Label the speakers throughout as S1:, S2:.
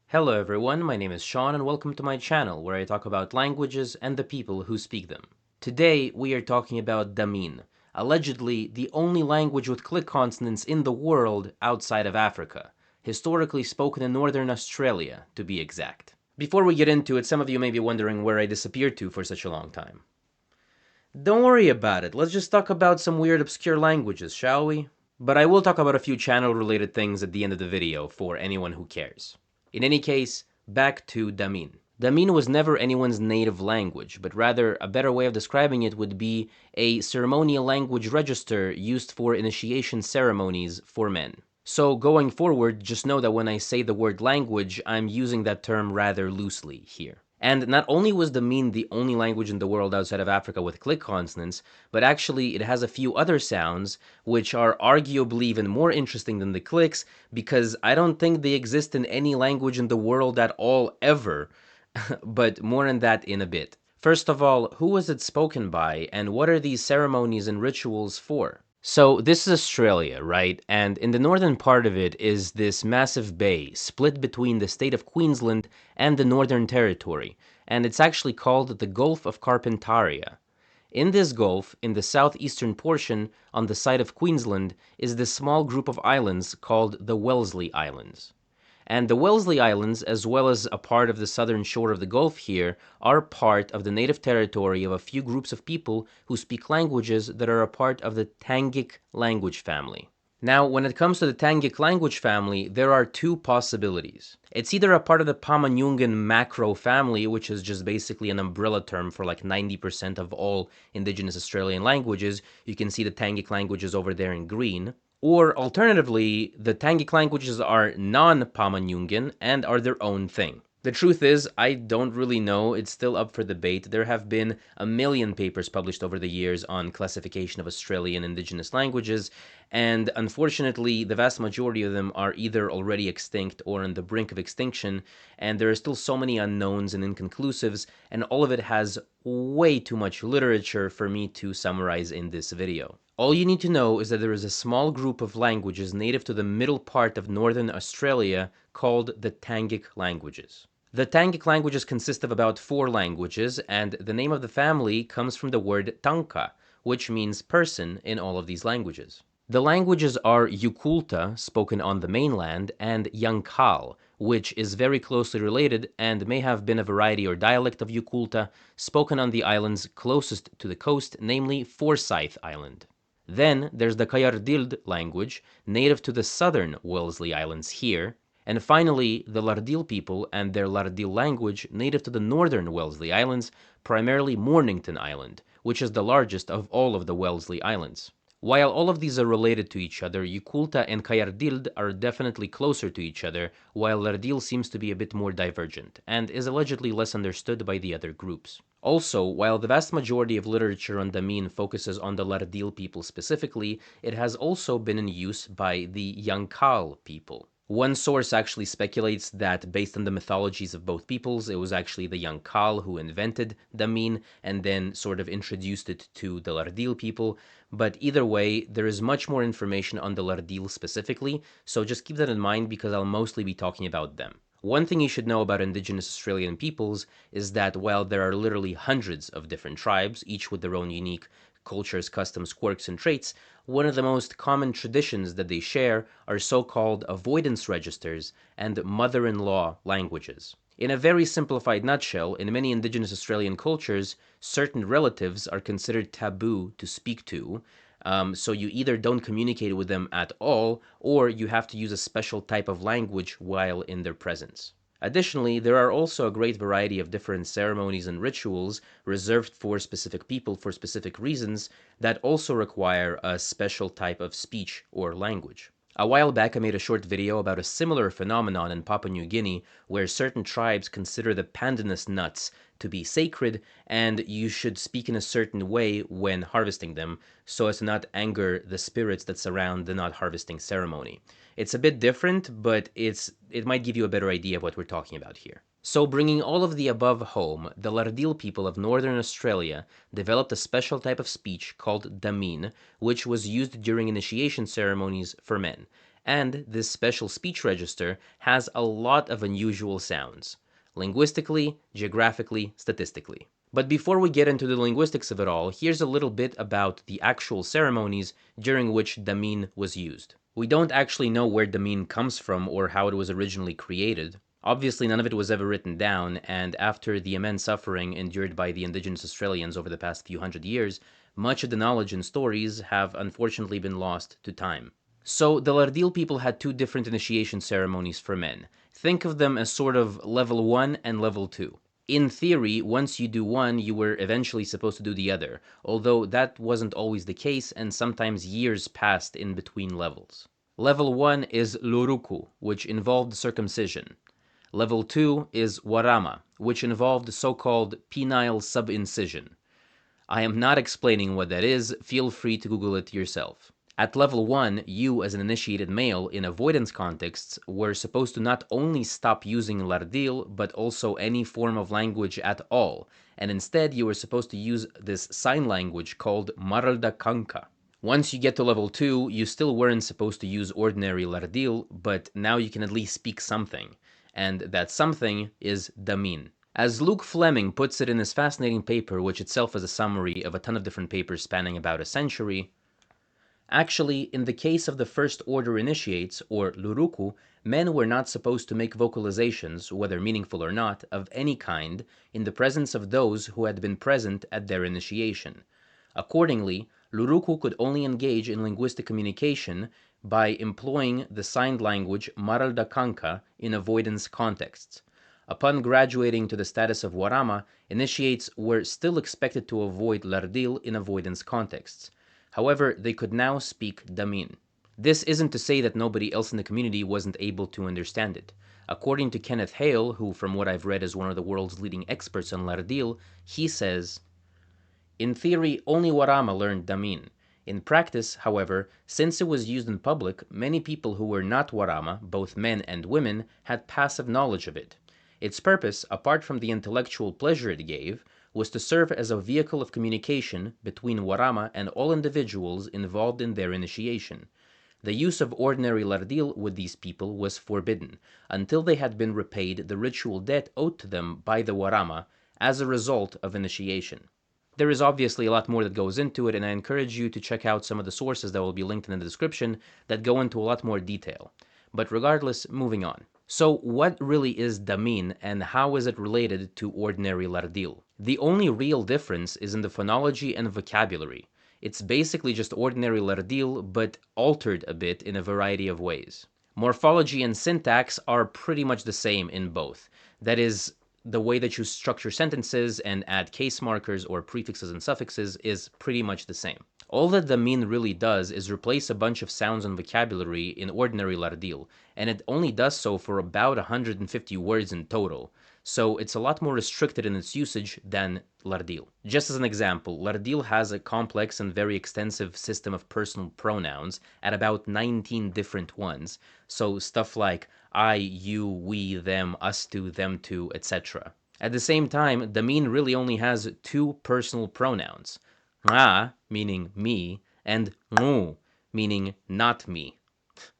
S1: Hello everyone, my name is Sean and welcome to my channel where I talk about languages and the people who speak them. Today we are talking about Damin, allegedly the only language with click consonants in the world outside of Africa, historically spoken in northern Australia to be exact. Before we get into it, some of you may be wondering where I disappeared to for such a long time. Don't worry about it, let's just talk about some weird obscure languages, shall we? But I will talk about a few channel related things at the end of the video for anyone who cares. In any case, back to Damin. Damin was never anyone's native language, but rather a better way of describing it would be a ceremonial language register used for initiation ceremonies for men. So going forward, just know that when I say the word language, I'm using that term rather loosely here. And not only was Damin the only language in the world outside of Africa with click consonants, but actually it has a few other sounds which are arguably even more interesting than the clicks because I don't think they exist in any language in the world at all ever, but more on that in a bit. First of all, who was it spoken by and what are these ceremonies and rituals for? So this is Australia, right? And in the northern part of it is this massive bay split between the state of Queensland and the Northern Territory, and it's actually called the Gulf of Carpentaria. In this gulf, in the southeastern portion, on the side of Queensland, is this small group of islands called the Wellesley Islands. And the Wellesley Islands, as well as a part of the southern shore of the Gulf here, are part of the native territory of a few groups of people who speak languages that are a part of the Tangic language family. Now, when it comes to the Tangic language family, there are two possibilities. It's either a part of the Pama-Nyungan macro family, which is just basically an umbrella term for like 90% of all indigenous Australian languages. You can see the Tangic languages over there in green. Or alternatively, the Tangic languages are non-Pama-Nyungan and are their own thing. The truth is, I don't really know. It's still up for debate. There have been a million papers published over the years on classification of Australian indigenous languages, and unfortunately, the vast majority of them are either already extinct or on the brink of extinction, and there are still so many unknowns and inconclusives, and all of it has way too much literature for me to summarize in this video. All you need to know is that there is a small group of languages native to the middle part of northern Australia called the Tangic languages. The Tangic languages consist of about 4 languages, and the name of the family comes from the word Tanka, which means person in all of these languages. The languages are Yukulta, spoken on the mainland, and Yankal, which is very closely related and may have been a variety or dialect of Yukulta, spoken on the islands closest to the coast, namely Forsyth Island. Then there's the Kayardild language, native to the southern Wellesley Islands here. And finally, the Lardil people and their Lardil language, native to the northern Wellesley Islands, primarily Mornington Island, which is the largest of all of the Wellesley Islands. While all of these are related to each other, Yukulta and Kayardild are definitely closer to each other, while Lardil seems to be a bit more divergent, and is allegedly less understood by the other groups. Also, while the vast majority of literature on Damin focuses on the Lardil people specifically, it has also been in use by the Yankal people. One source actually speculates that based on the mythologies of both peoples, it was actually the Yankal who invented Damin and then sort of introduced it to the Lardil people. But either way, there is much more information on the Lardil specifically, so just keep that in mind because I'll mostly be talking about them. One thing you should know about indigenous Australian peoples is that while there are literally hundreds of different tribes, each with their own unique cultures, customs, quirks, and traits, one of the most common traditions that they share are so-called avoidance registers and mother-in-law languages. In a very simplified nutshell, in many indigenous Australian cultures, certain relatives are considered taboo to speak to, so you either don't communicate with them at all, or you have to use a special type of language while in their presence. Additionally, there are also a great variety of different ceremonies and rituals reserved for specific people for specific reasons that also require a special type of speech or language. A while back I made a short video about a similar phenomenon in Papua New Guinea where certain tribes consider the pandanus nuts to be sacred and you should speak in a certain way when harvesting them so as to not anger the spirits that surround the nut harvesting ceremony. It's a bit different, but it might give you a better idea of what we're talking about here. So bringing all of the above home, the Lardil people of northern Australia developed a special type of speech called Damin, which was used during initiation ceremonies for men. and this special speech register has a lot of unusual sounds, linguistically, geographically, statistically. But before we get into the linguistics of it all, here's a little bit about the actual ceremonies during which Damin was used. We don't actually know where Damin comes from or how it was originally created. Obviously, none of it was ever written down, and after the immense suffering endured by the indigenous Australians over the past few hundred years, much of the knowledge and stories have unfortunately been lost to time. So, the Lardil people had two different initiation ceremonies for men. Think of them as sort of level 1 and level 2. In theory, once you do one, you were eventually supposed to do the other, although that wasn't always the case and sometimes years passed in between levels. Level 1 is Luruku, which involved circumcision. Level 2 is Warama, which involved so-called penile subincision. I am not explaining what that is, feel free to Google it yourself. At level 1, you as an initiated male in avoidance contexts were supposed to not only stop using Lardil, but also any form of language at all, and instead you were supposed to use this sign language called Maralda Kanka. Once you get to level 2, you still weren't supposed to use ordinary Lardil, but now you can at least speak something, and that something is Damin. As Luke Fleming puts it in his fascinating paper, which itself is a summary of a ton of different papers spanning about a century, actually, in the case of the first order initiates, or Luruku, men were not supposed to make vocalizations, whether meaningful or not, of any kind, in the presence of those who had been present at their initiation. Accordingly, Luruku could only engage in linguistic communication by employing the signed language Maralda Kanka in avoidance contexts. Upon graduating to the status of Warama, initiates were still expected to avoid Lardil in avoidance contexts. However, they could now speak Damin. This isn't to say that nobody else in the community wasn't able to understand it. According to Kenneth Hale, who from what I've read is one of the world's leading experts on Lardil, he says, "In theory, only Warama learned Damin. In practice, however, since it was used in public, many people who were not Warama, both men and women, had passive knowledge of it. Its purpose, apart from the intellectual pleasure it gave, was to serve as a vehicle of communication between Warama and all individuals involved in their initiation. The use of ordinary Lardil with these people was forbidden, until they had been repaid the ritual debt owed to them by the Warama as a result of initiation." There is obviously a lot more that goes into it, and I encourage you to check out some of the sources that will be linked in the description that go into a lot more detail. But regardless, moving on. So what really is Damin, and how is it related to ordinary Lardil? The only real difference is in the phonology and vocabulary. It's basically just ordinary Lardil, but altered a bit in a variety of ways. Morphology and syntax are pretty much the same in both. That is, the way that you structure sentences and add case markers or prefixes and suffixes is pretty much the same. All that Damin really does is replace a bunch of sounds and vocabulary in ordinary Lardil, and it only does so for about 150 words in total, so it's a lot more restricted in its usage than Lardil. Just as an example, Lardil has a complex and very extensive system of personal pronouns at about 19 different ones, so stuff like I, you, we, them, us two, them two, etc. At the same time, Damin really only has two personal pronouns, nga, meaning me, and ngu, meaning not me.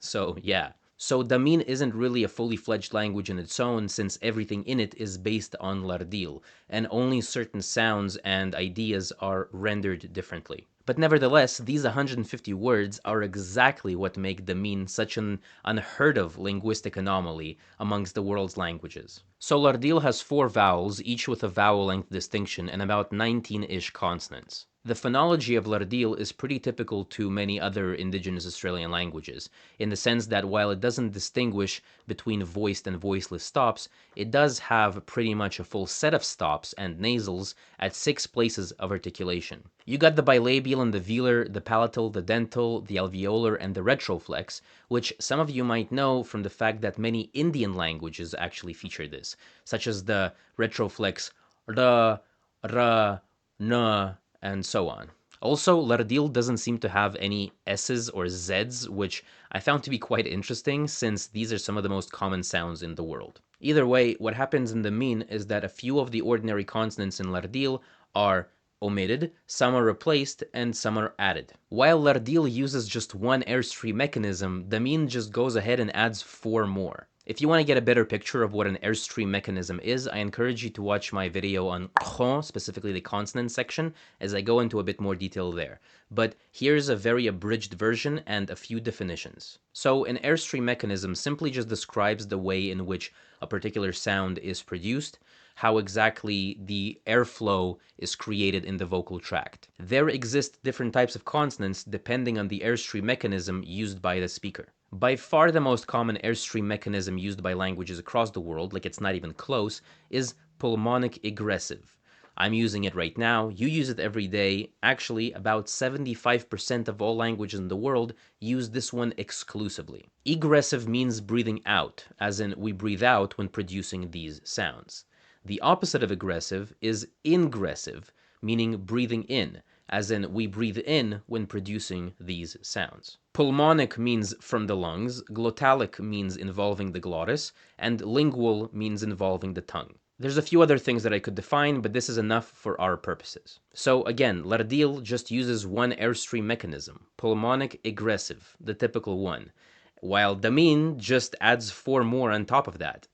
S1: So yeah. So Damin isn't really a fully fledged language in its own, since everything in it is based on Lardil, and only certain sounds and ideas are rendered differently. But nevertheless, these 150 words are exactly what make Damin such an unheard of linguistic anomaly amongst the world's languages. So Lardil has 4 vowels, each with a vowel length distinction, and about 19-ish consonants. The phonology of Lardil is pretty typical to many other indigenous Australian languages, in the sense that while it doesn't distinguish between voiced and voiceless stops, it does have pretty much a full set of stops and nasals at 6 places of articulation. You got the bilabial and the velar, the palatal, the dental, the alveolar, and the retroflex, which some of you might know from the fact that many Indian languages actually feature this, such as the retroflex r, r, n, and so on. Also, Lardil doesn't seem to have any S's or Z's, which I found to be quite interesting since these are some of the most common sounds in the world. Either way, what happens in Damin is that a few of the ordinary consonants in Lardil are omitted, some are replaced, and some are added. While Lardil uses just one airstream mechanism, Damin just goes ahead and adds 4 more. If you want to get a better picture of what an airstream mechanism is, I encourage you to watch my video on ch, specifically the consonant section, as I go into a bit more detail there. But here's a very abridged version and a few definitions. So an airstream mechanism simply just describes the way in which a particular sound is produced, how exactly the airflow is created in the vocal tract. There exist different types of consonants depending on the airstream mechanism used by the speaker. By far the most common airstream mechanism used by languages across the world, like it's not even close, is pulmonic egressive. I'm using it right now, you use it every day. Actually, about 75% of all languages in the world use this one exclusively. Egressive means breathing out, as in we breathe out when producing these sounds. The opposite of aggressive is ingressive, meaning breathing in, as in we breathe in when producing these sounds. Pulmonic means from the lungs, glottalic means involving the glottis, and lingual means involving the tongue. There's a few other things that I could define, but this is enough for our purposes. So again, Lardil just uses one airstream mechanism, pulmonic egressive, the typical one, while Damin just adds 4 more on top of that,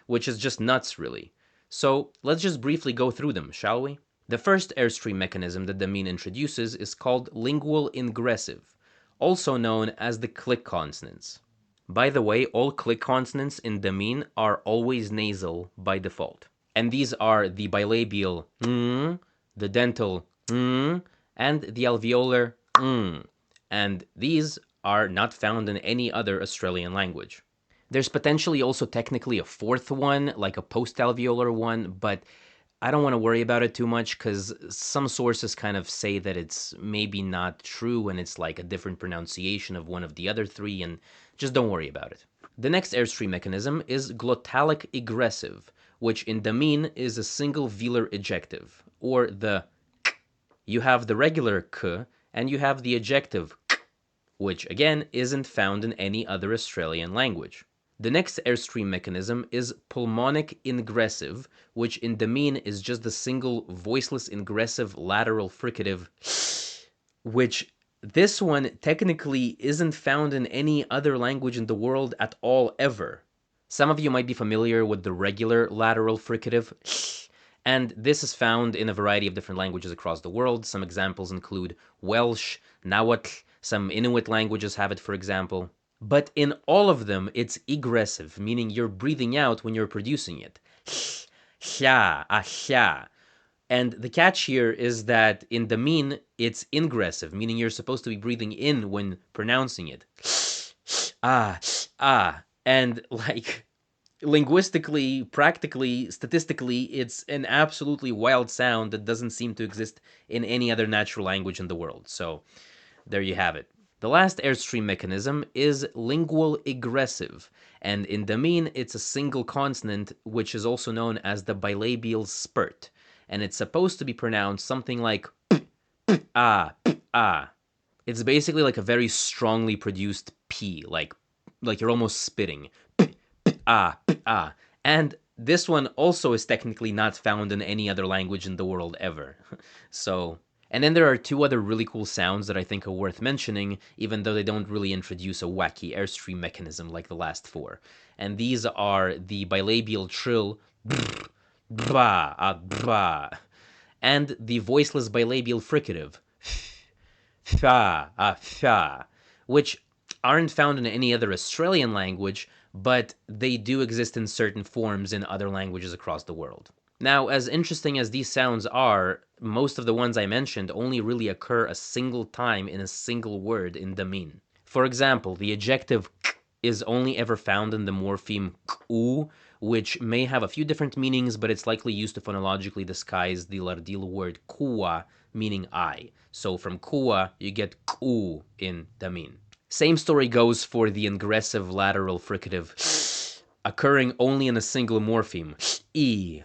S1: which is just nuts really. So let's just briefly go through them, shall we? The first airstream mechanism that Damin introduces is called lingual ingressive, also known as the click consonants. By the way, all click consonants in Damin are always nasal by default. And these are the bilabial the dental and the alveolar and these are not found in any other Australian language. There's potentially also technically a 4th one, like a post-alveolar one, but I don't want to worry about it too much because some sources kind of say that it's maybe not true and it's like a different pronunciation of one of the other 3, and just don't worry about it. The next airstream mechanism is glottalic egressive, which in Damin is a single velar ejective, or the k. You have the regular k and you have the ejective k, which again isn't found in any other Australian language. The next airstream mechanism is pulmonic ingressive, which in Damin is just the single voiceless ingressive lateral fricative, which this one technically isn't found in any other language in the world at all ever. Some of you might be familiar with the regular lateral fricative, and this is found in a variety of different languages across the world. Some examples include Welsh, Nahuatl, some Inuit languages have it, for example. But in all of them, it's egressive, meaning you're breathing out when you're producing it. And the catch here is that in Damin, it's ingressive, meaning you're supposed to be breathing in when pronouncing it. And like, linguistically, practically, statistically, it's an absolutely wild sound that doesn't seem to exist in any other natural language in the world. So there you have it. The last airstream mechanism is lingual egressive, and in Damin it's a single consonant which is also known as the bilabial spurt, and it's supposed to be pronounced something like ah. It's basically like a very strongly produced P, like you're almost spitting. Ah. And this one also is technically not found in any other language in the world ever. So... And then there are 2 other really cool sounds that I think are worth mentioning, even though they don't really introduce a wacky airstream mechanism like the last 4. And these are the bilabial trill ba, and the voiceless bilabial fricative fa, which aren't found in any other Australian language, but they do exist in certain forms in other languages across the world. Now, as interesting as these sounds are, most of the ones I mentioned only really occur a single time in a single word in Damin. For example, the ejective k is only ever found in the morpheme ku, which may have a few different meanings, but it's likely used to phonologically disguise the Lardil word kua, meaning I. So from kua, you get ku in Damin. Same story goes for the ingressive lateral fricative occurring only in a single morpheme, e,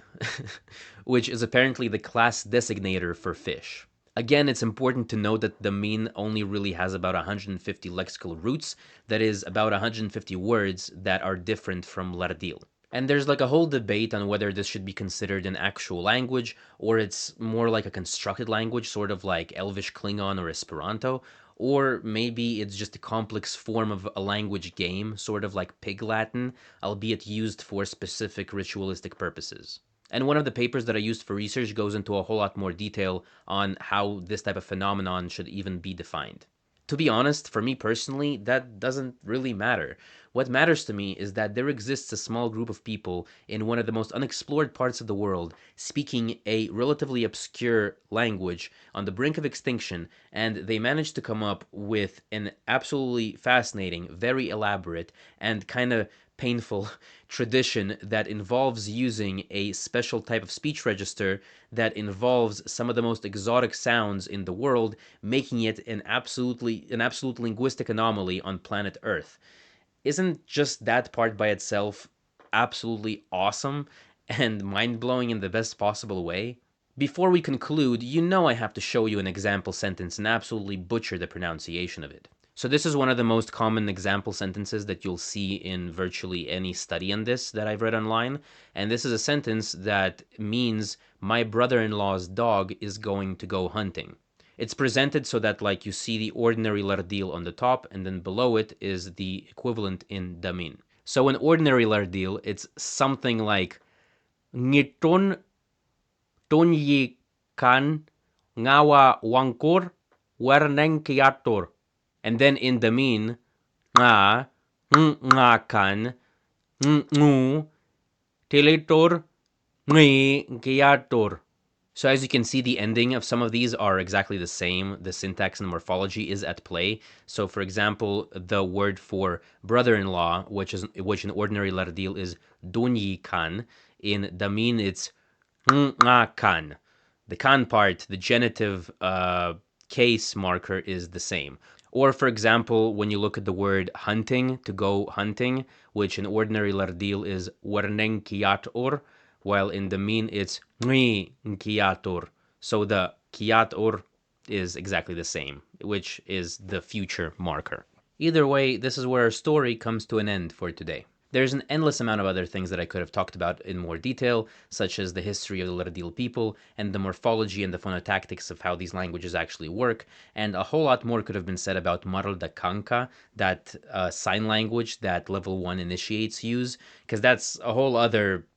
S1: which is apparently the class designator for fish. Again, it's important to note that Damin only really has about 150 lexical roots, that is, about 150 words that are different from Lardil. And there's like a whole debate on whether this should be considered an actual language or it's more like a constructed language, sort of like Elvish Klingon or Esperanto, or maybe it's just a complex form of a language game, sort of like Pig Latin, albeit used for specific ritualistic purposes. And one of the papers that I used for research goes into a whole lot more detail on how this type of phenomenon should even be defined. To be honest, for me personally, that doesn't really matter. What matters to me is that there exists a small group of people in one of the most unexplored parts of the world speaking a relatively obscure language on the brink of extinction, and they managed to come up with an absolutely fascinating, very elaborate, and kind of painful tradition that involves using a special type of speech register that involves some of the most exotic sounds in the world, making it an absolute linguistic anomaly on planet Earth. Isn't just that part by itself absolutely awesome and mind-blowing in the best possible way? Before we conclude, you know I have to show you an example sentence and absolutely butcher the pronunciation of it. So this is one of the most common example sentences that you'll see in virtually any study on this that I've read online. And this is a sentence that means my brother-in-law's dog is going to go hunting. It's presented so that like you see the ordinary Lardil on the top and then below it is the equivalent in Damin. So in ordinary Lardil, it's something like Ngiton Tonyi kan ngawa wangkur werneng kiatur. And then in the mean, nga, nga kan, ngu, tilitor, ngi, kiatur. So as you can see, the ending of some of these are exactly the same. The syntax and morphology is at play. So for example, the word for brother-in-law, which in ordinary Lardil is dunyi kan, in Damin it's nga kan. The kan part, the genitive case marker is the same. Or for example, when you look at the word hunting, to go hunting, which in ordinary Lardil is werneng kiatur, while in the mean it's ngi kiatur. So the kiatur is exactly the same, which is the future marker. Either way, this is where our story comes to an end for today. There's an endless amount of other things that I could have talked about in more detail, such as the history of the Lardil people and the morphology and the phonotactics of how these languages actually work, and a whole lot more could have been said about Marlda Kanka, that sign language that level 1 initiates use, because that's a whole other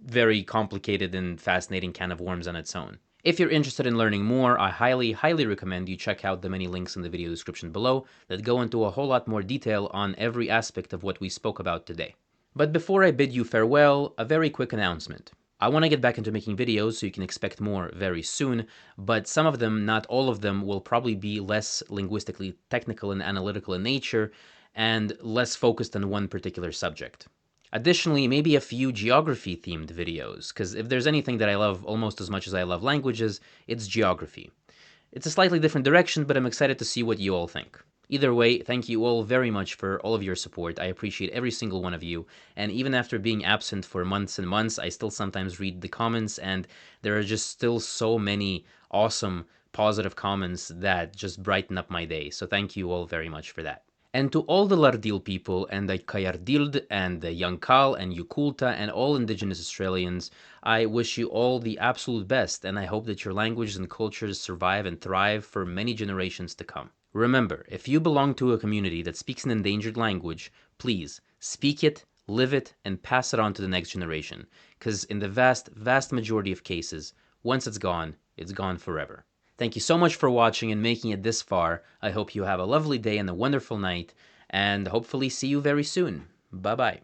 S1: very complicated and fascinating can of worms on its own. If you're interested in learning more, I highly recommend you check out the many links in the video description below that go into a whole lot more detail on every aspect of what we spoke about today. But before I bid you farewell, a very quick announcement. I want to get back into making videos, so you can expect more very soon, but some of them, not all of them, will probably be less linguistically technical and analytical in nature and less focused on one particular subject. Additionally, maybe a few geography-themed videos, because if there's anything that I love almost as much as I love languages, it's geography. It's a slightly different direction, but I'm excited to see what you all think. Either way, thank you all very much for all of your support. I appreciate every single one of you, and even after being absent for months and months, I still sometimes read the comments, and there are just still so many awesome, positive comments that just brighten up my day, so thank you all very much for that. And to all the Lardil people and the Kayardild and the Yankal and Yukulta and all indigenous Australians, I wish you all the absolute best, and I hope that your languages and cultures survive and thrive for many generations to come. Remember, if you belong to a community that speaks an endangered language, please speak it, live it, and pass it on to the next generation, because in the vast majority of cases, once it's gone forever. Thank you so much for watching and making it this far. I hope you have a lovely day and a wonderful night, and hopefully see you very soon. Bye-bye.